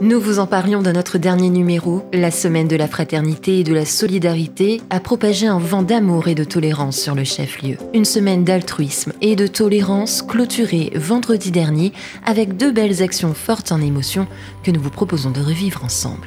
Nous vous en parlions dans notre dernier numéro. La semaine de la fraternité et de la solidarité a propagé un vent d'amour et de tolérance sur le chef-lieu. Une semaine d'altruisme et de tolérance clôturée vendredi dernier avec 2 belles actions fortes en émotion que nous vous proposons de revivre ensemble.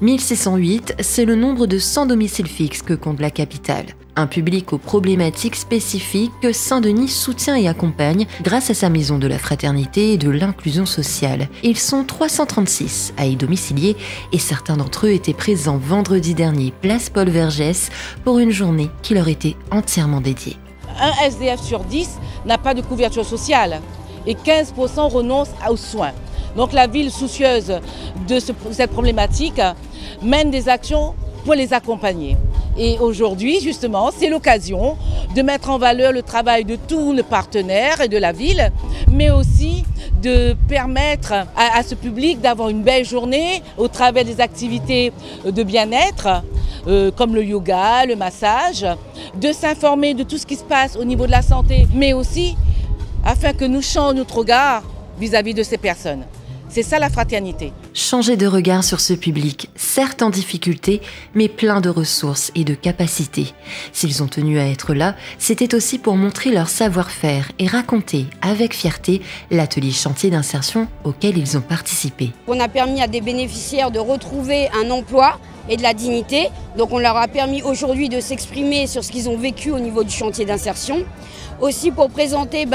1608, c'est le nombre de sans domicile fixe que compte la capitale. Un public aux problématiques spécifiques que Saint-Denis soutient et accompagne grâce à sa maison de la fraternité et de l'inclusion sociale. Ils sont 336 à y domicilier et certains d'entre eux étaient présents vendredi dernier, place Paul Vergès, pour une journée qui leur était entièrement dédiée. Un SDF sur 10 n'a pas de couverture sociale et 15% renoncent aux soins. Donc la ville, soucieuse de cette problématique, mène des actions pour les accompagner. Et aujourd'hui, justement, c'est l'occasion de mettre en valeur le travail de tous nos partenaires et de la ville, mais aussi de permettre à ce public d'avoir une belle journée au travers des activités de bien-être, comme le yoga, le massage, de s'informer de tout ce qui se passe au niveau de la santé, mais aussi afin que nous changions notre regard vis-à-vis de ces personnes. C'est ça la fraternité. Changer de regard sur ce public, certes en difficulté, mais plein de ressources et de capacités. S'ils ont tenu à être là, c'était aussi pour montrer leur savoir-faire et raconter avec fierté l'atelier chantier d'insertion auquel ils ont participé. On a permis à des bénéficiaires de retrouver un emploi et de la dignité. Donc on leur a permis aujourd'hui de s'exprimer sur ce qu'ils ont vécu au niveau du chantier d'insertion. Aussi pour présenter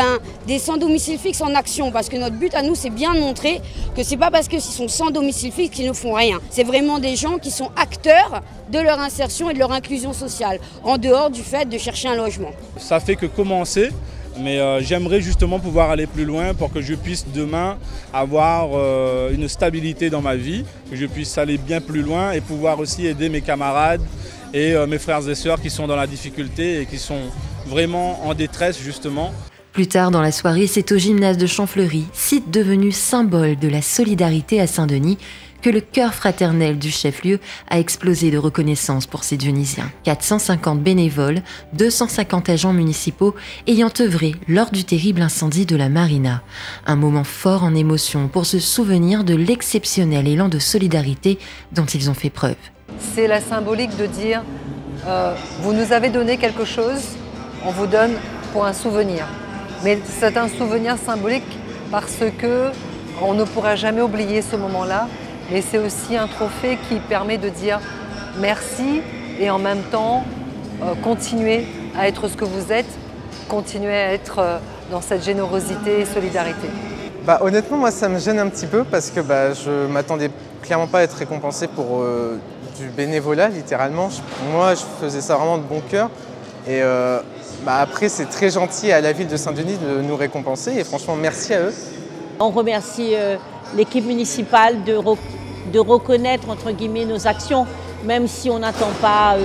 des sans domicile fixe en action, parce que notre but à nous c'est bien de montrer que c'est pas parce qu'ils sont sans domicile fixe qu'ils ne font rien. C'est vraiment des gens qui sont acteurs de leur insertion et de leur inclusion sociale, en dehors du fait de chercher un logement. Ça fait que commencer, mais j'aimerais justement pouvoir aller plus loin pour que je puisse demain avoir une stabilité dans ma vie, que je puisse aller bien plus loin et pouvoir aussi aider mes camarades et mes frères et sœurs qui sont dans la difficulté et qui sont vraiment en détresse justement. Plus tard dans la soirée, c'est au gymnase de Champfleury, site devenu symbole de la solidarité à Saint-Denis, que le cœur fraternel du chef-lieu a explosé de reconnaissance pour ces Dionysiens. 450 bénévoles, 250 agents municipaux ayant œuvré lors du terrible incendie de la Marina. Un moment fort en émotion pour se souvenir de l'exceptionnel élan de solidarité dont ils ont fait preuve. C'est la symbolique de dire vous nous avez donné quelque chose, on vous donne pour un souvenir. Mais c'est un souvenir symbolique parce qu'on ne pourra jamais oublier ce moment-là. Mais c'est aussi un trophée qui permet de dire merci et en même temps continuer à être ce que vous êtes, continuer à être dans cette générosité et solidarité. Honnêtement, moi ça me gêne un petit peu parce que je ne m'attendais clairement pas à être récompensé pour du bénévolat, littéralement. Moi je faisais ça vraiment de bon cœur. Et après c'est très gentil à la ville de Saint-Denis de nous récompenser et franchement merci à eux. On remercie l'équipe municipale de reconnaître entre guillemets nos actions, même si on n'attend pas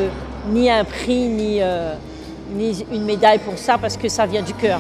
ni un prix ni une médaille pour ça, parce que ça vient du cœur.